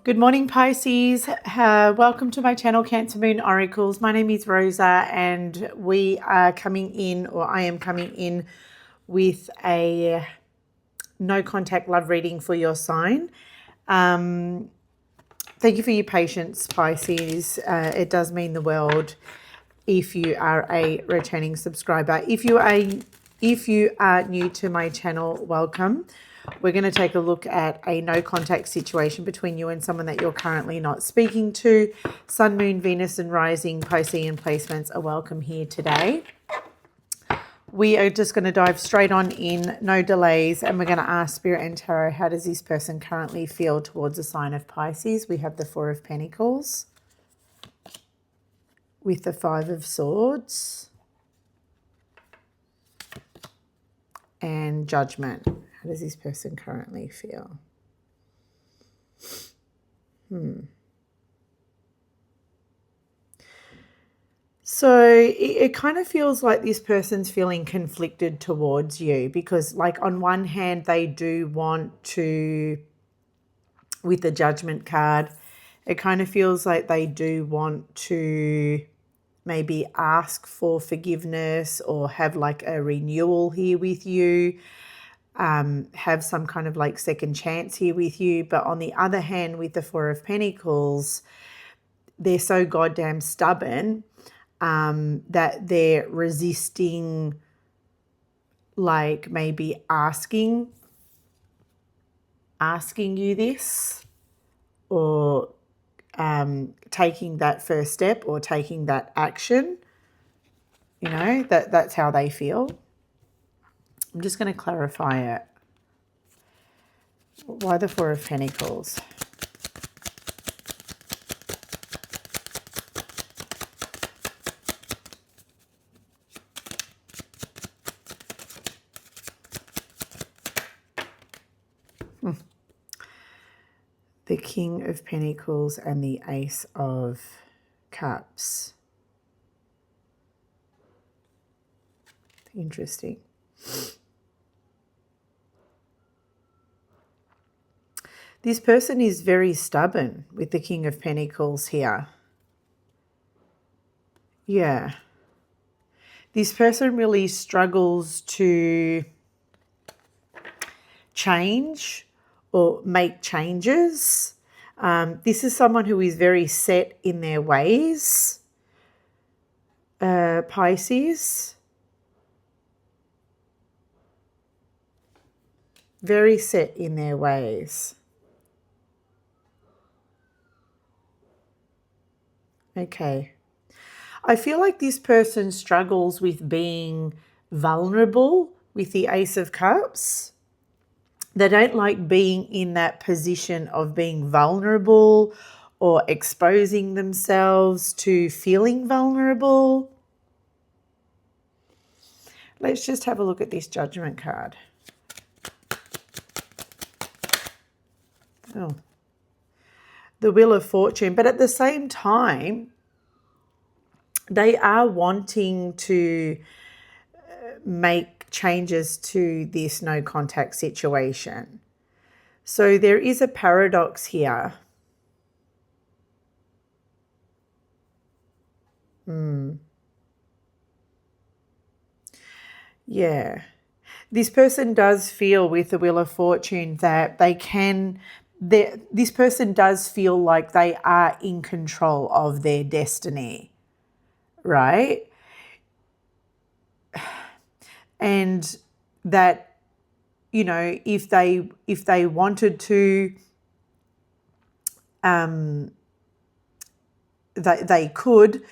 Good morning, Pisces. Welcome to my channel, Cancer Moon Oracles. My name is Rosa, and we are coming in, or I am coming in, with a no contact love reading for your sign. Thank you for your patience, Pisces. It does mean the world if you are a returning subscriber. If you are new to my channel, welcome. We're going to take a look at a no contact situation between you and someone that you're currently not speaking to. Sun, Moon, Venus and Rising Piscean placements are welcome here today. We are just going to dive straight on in, no delays, and we're going to ask Spirit and Tarot, how does this person currently feel towards a sign of Pisces? We have the Four of Pentacles with the Five of Swords and Judgment. How does this person currently feel? So it kind of feels like this person's feeling conflicted towards you because, like, on one hand, they do want to, with the Judgment card, it kind of feels like they do want to maybe ask for forgiveness or have like a renewal here with you. Have some kind of like second chance here with you. But on the other hand, with the Four of Pentacles, they're so goddamn stubborn that they're resisting, like maybe asking you this, or taking that first step or taking that action. You know, that's how they feel. I'm just going to clarify it. Why the Four of Pentacles? The King of Pentacles and the Ace of Cups. Interesting. This person is very stubborn with the King of Pentacles here. Yeah. This person really struggles to change or make changes. This is someone who is very set in their ways, Pisces. Very set in their ways. Okay. I feel like this person struggles with being vulnerable with the Ace of Cups. They don't like being in that position of being vulnerable or exposing themselves to feeling vulnerable. Let's just have a look at this Judgment card. Oh, the Wheel of Fortune. But at the same time, they are wanting to make changes to this no contact situation. So there is a paradox here. Yeah. This person does feel with the Wheel of Fortune that this person does feel like they are in control of their destiny, right? And that, you know, if they wanted to, they could,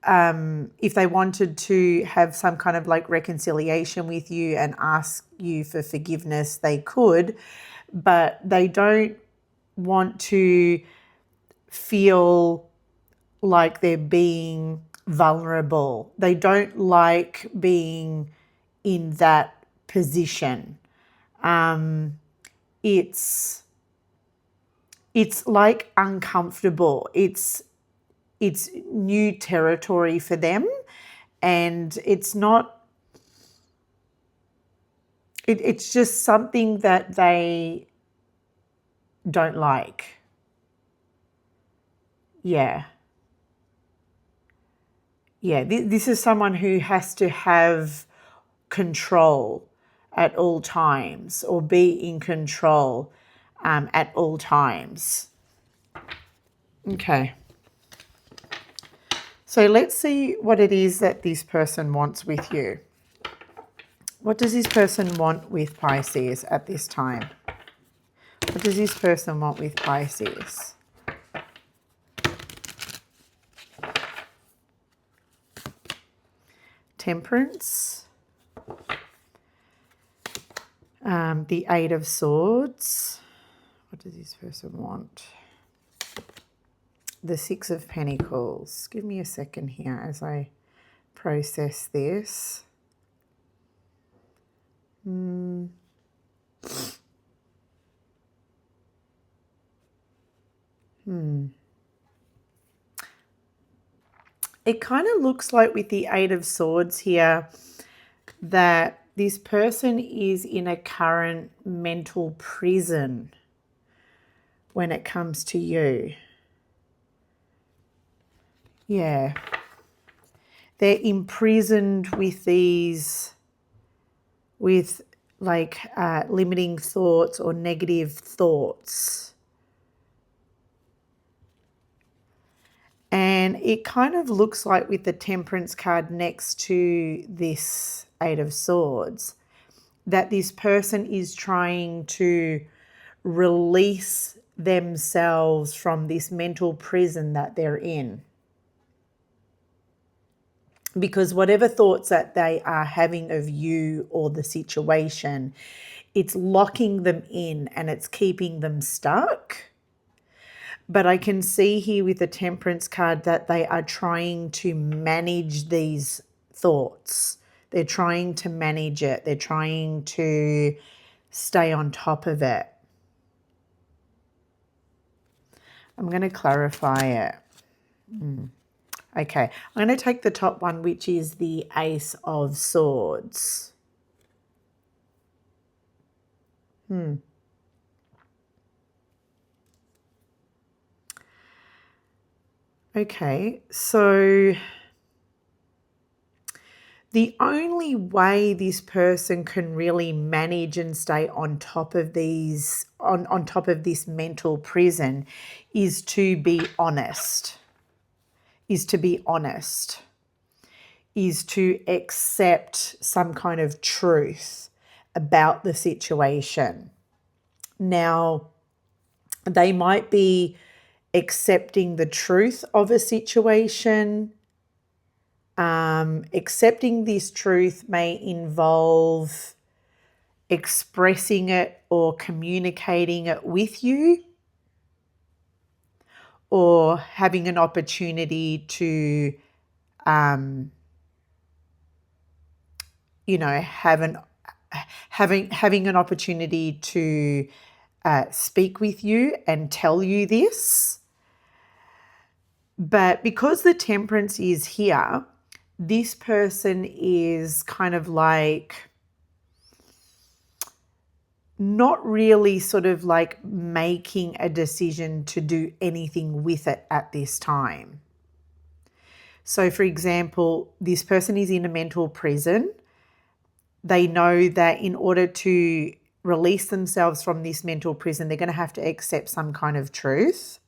if they wanted to have some kind of like reconciliation with you and ask you for forgiveness, they could, but they don't want to feel like they're being vulnerable. They don't like being in that position. It's like uncomfortable. It's new territory for them, and it's not, it's just something that they don't like. Yeah. Yeah, this is someone who has to have control at all times, or be in control at all times. Okay. So let's see what it is that this person wants with you. What does this person want with Pisces at this time? What does this person want with Pisces? Temperance. The Eight of Swords. What does this person want? The Six of Pentacles. Give me a second here as I process this. It kind of looks like with the Eight of Swords here that this person is in a current mental prison when it comes to you. Yeah. They're imprisoned with these, with like limiting thoughts or negative thoughts. And it kind of looks like with the Temperance card next to this Eight of Swords, that this person is trying to release themselves from this mental prison that they're in. Because whatever thoughts that they are having of you or the situation, it's locking them in and it's keeping them stuck. But I can see here with the Temperance card that they are trying to manage these thoughts. They're trying to manage it. They're trying to stay on top of it. I'm going to clarify it. Okay, I'm going to take the top one, which is the Ace of Swords. Okay, so the only way this person can really manage and stay on top of these, on top of this mental prison, is to be honest. Is to accept some kind of truth about the situation. Now, they might be accepting the truth of a situation. Accepting this truth may involve expressing it or communicating it with you, or having an opportunity to having an opportunity to speak with you and tell you this. But because the Temperance is here, this person is kind of like not really sort of like making a decision to do anything with it at this time. So, for example, this person is in a mental prison. They know that in order to release themselves from this mental prison, they're going to have to accept some kind of truth.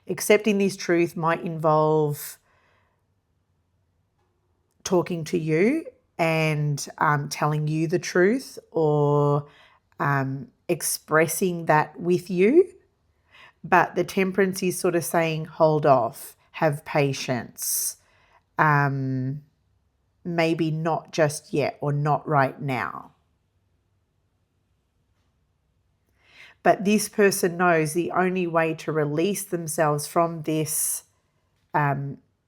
Accepting this truth might involve talking to you and telling you the truth, or expressing that with you. But the Temperance is sort of saying, hold off, have patience, maybe not just yet or not right now. But this person knows the only way to release themselves from this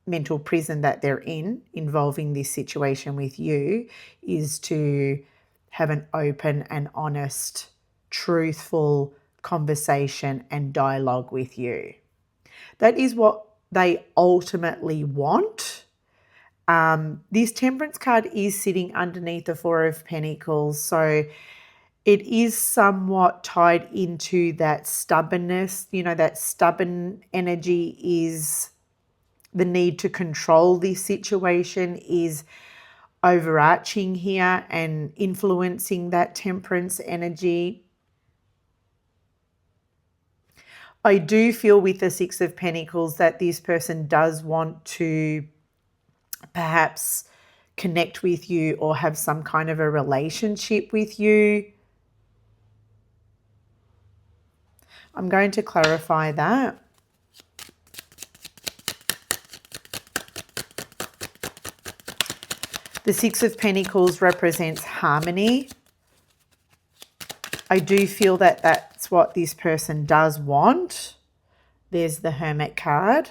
mental prison that they're in, involving this situation with you, is to have an open and honest, truthful conversation and dialogue with you. That is what they ultimately want. This Temperance card is sitting underneath the Four of Pentacles, so it is somewhat tied into that stubbornness. You know, that stubborn energy is the need to control this situation is overarching here and influencing that temperance energy. I do feel with the Six of Pentacles that this person does want to perhaps connect with you or have some kind of a relationship with you. I'm going to clarify that. The Six of Pentacles represents harmony. I do feel that that's what this person does want. There's the Hermit card.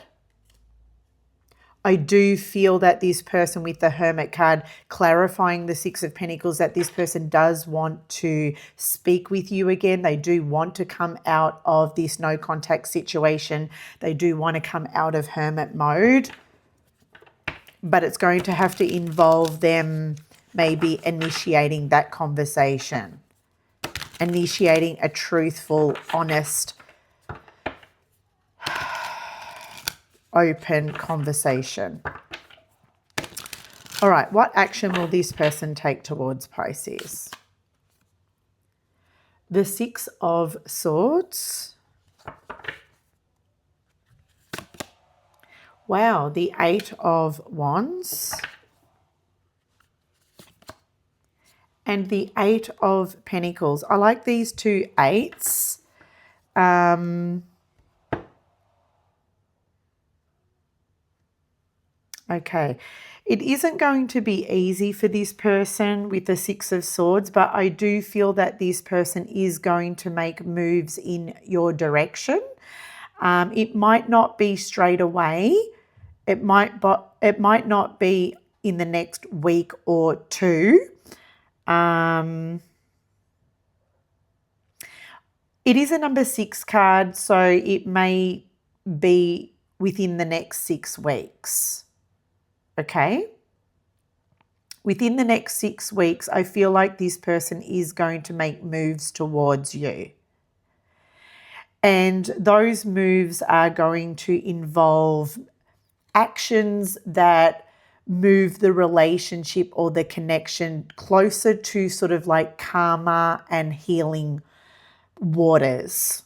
I do feel that this person with the Hermit card, clarifying the Six of Pentacles, that this person does want to speak with you again. They do want to come out of this no contact situation. They do want to come out of hermit mode. But it's going to have to involve them maybe initiating that conversation. Initiating a truthful, honest, open conversation. All right, what action will this person take towards Pisces? The Six of Swords. Wow, the Eight of Wands. And the Eight of Pentacles. I like these two eights. Okay, it isn't going to be easy for this person with the Six of Swords, but I do feel that this person is going to make moves in your direction. It might not be straight away. It might not be in the next week or two. It is a number 6 card, so it may be within the next 6 weeks. Okay? Within the next 6 weeks, I feel like this person is going to make moves towards you. And those moves are going to involve actions that move the relationship or the connection closer to sort of like karma and healing waters.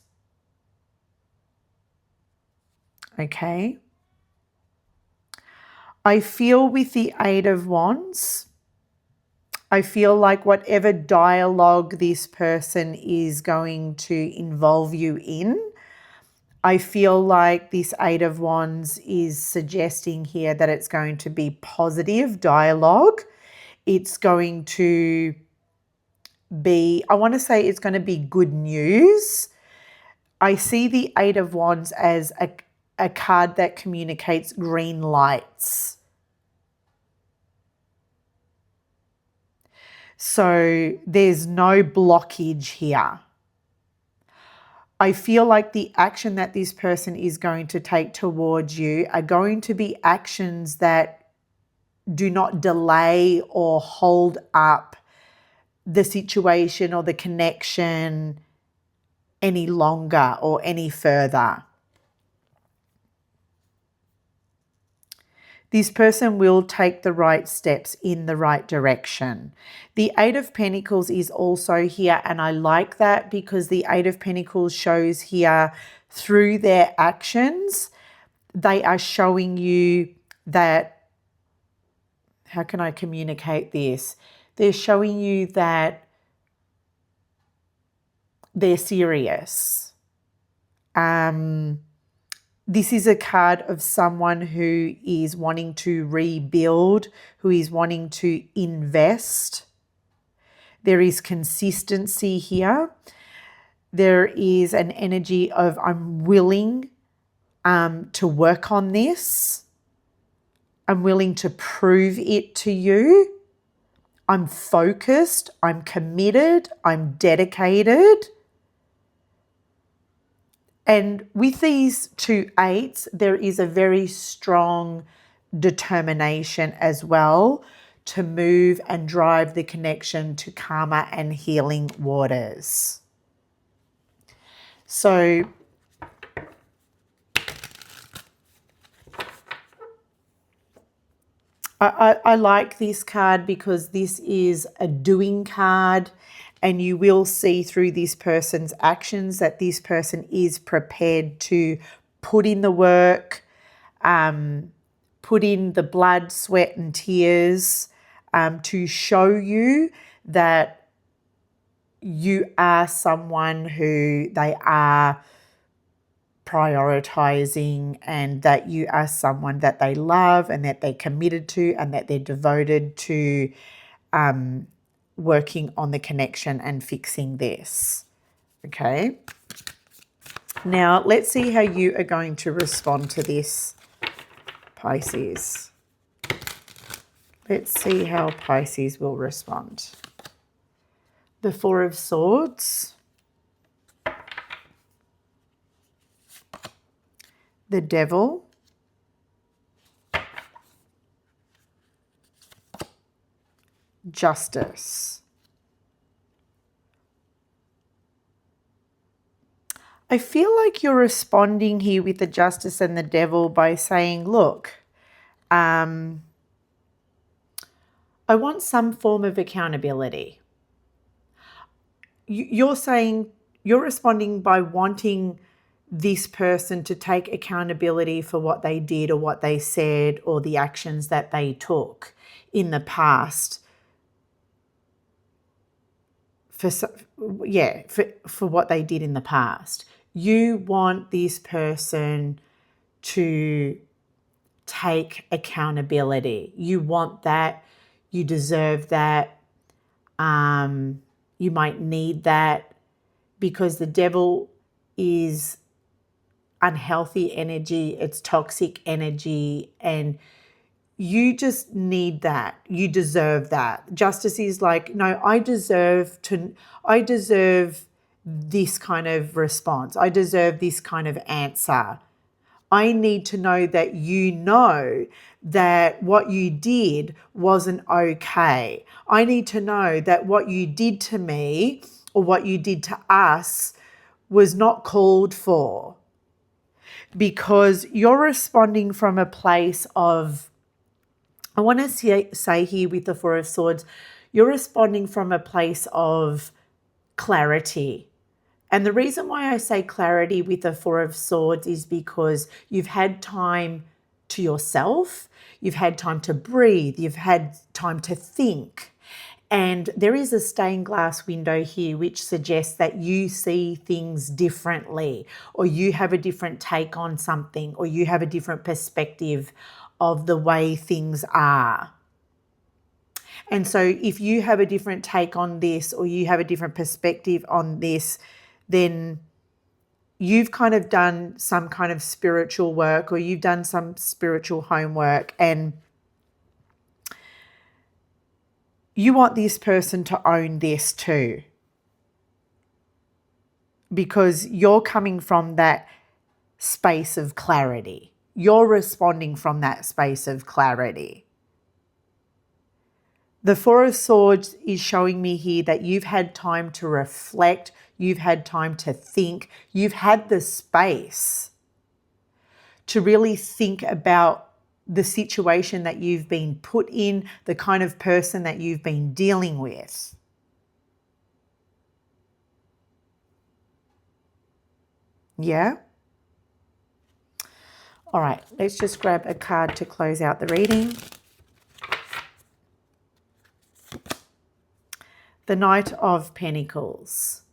Okay. I feel with the Eight of Wands, I feel like whatever dialogue this person is going to involve you in, I feel like this Eight of Wands is suggesting here that it's going to be positive dialogue. It's going to be, I want to say it's going to be good news. I see the Eight of Wands as a card that communicates green lights. So there's no blockage here. I feel like the action that this person is going to take towards you are going to be actions that do not delay or hold up the situation or the connection any longer or any further. This person will take the right steps in the right direction. The Eight of Pentacles is also here, and I like that because the Eight of Pentacles shows here through their actions, they are showing you that, how can I communicate this? They're showing you that they're serious. This is a card of someone who is wanting to rebuild, who is wanting to invest. There is consistency here. There is an energy of I'm willing to work on this. I'm willing to prove it to you. I'm focused. I'm committed. I'm dedicated. And with these two eights, there is a very strong determination as well to move and drive the connection to karma and healing waters. So I like this card because this is a doing card, and you will see through this person's actions that this person is prepared to put in the work, put in the blood, sweat and tears to show you that you are someone who they are prioritizing, and that you are someone that they love and that they're committed to and that they're devoted to working on the connection and fixing this. Okay. Now, let's see how you are going to respond to this, Pisces. Let's see how Pisces will respond. The Four of Swords, the Devil, Justice. I feel like you're responding here with the Justice and the Devil by saying, look, I want some form of accountability. You're saying, you're responding by wanting this person to take accountability for what they did or what they said or the actions that they took in the past for what they did in the past. You want this person to take accountability. You want that. You deserve that. You might need that, because the Devil is unhealthy energy. It's toxic energy, and you just need that. You deserve that. Justice is like, no, I deserve this kind of response. I deserve this kind of answer. I need to know that you know that what you did wasn't okay. I need to know that what you did to me or what you did to us was not called for, because you're responding from a place of, I want to say here with the Four of Swords, you're responding from a place of clarity. And the reason why I say clarity with the Four of Swords is because you've had time to yourself, you've had time to breathe, you've had time to think. And there is a stained glass window here which suggests that you see things differently, or you have a different take on something, or you have a different perspective of the way things are. And so if you have a different take on this, or you have a different perspective on this, then you've kind of done some kind of spiritual work, or you've done some spiritual homework, and you want this person to own this too, because you're coming from that space of clarity. You're responding from that space of clarity. The Four of Swords is showing me here that you've had time to reflect, you've had time to think, you've had the space to really think about the situation that you've been put in, the kind of person that you've been dealing with. Yeah? All right, let's just grab a card to close out the reading. The Knight of Pentacles.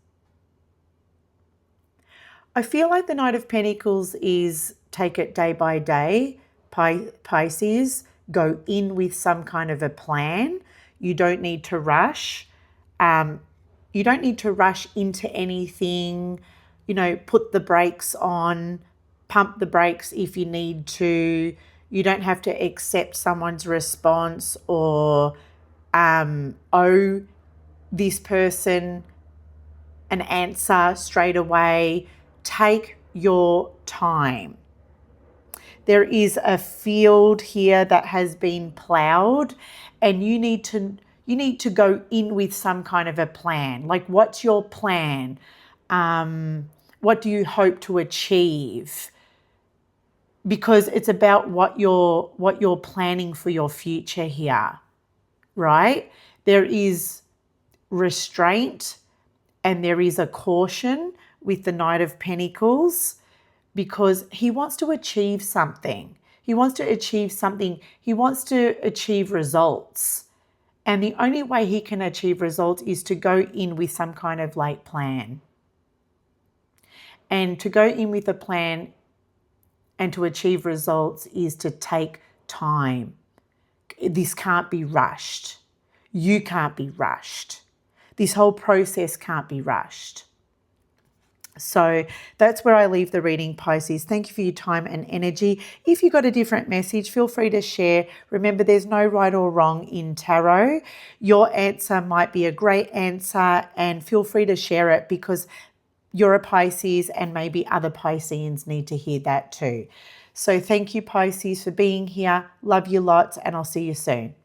I feel like the Knight of Pentacles is take it day by day. Pisces, go in with some kind of a plan. You don't need to rush. You don't need to rush into anything. You know, put the brakes on, pump the brakes if you need to. You don't have to accept someone's response or owe this person an answer straight away. Take your time. There is a field here that has been plowed, and you need to go in with some kind of a plan. Like, what's your plan? What do you hope to achieve? Because it's about what you're planning for your future here, right? There is restraint and there is a caution with the Knight of Pentacles, because he wants to achieve something. He wants to achieve something. He wants to achieve results. And the only way he can achieve results is to go in with some kind of like plan. And to go in with a plan and to achieve results is to take time. This can't be rushed. You can't be rushed. This whole process can't be rushed. So that's where I leave the reading, Pisces. Thank you for your time and energy. If you got a different message, feel free to share. Remember, there's no right or wrong in tarot. Your answer might be a great answer, and feel free to share it, because you're a Pisces and maybe other Pisceans need to hear that too. So thank you, Pisces, for being here. Love you lots, and I'll see you soon.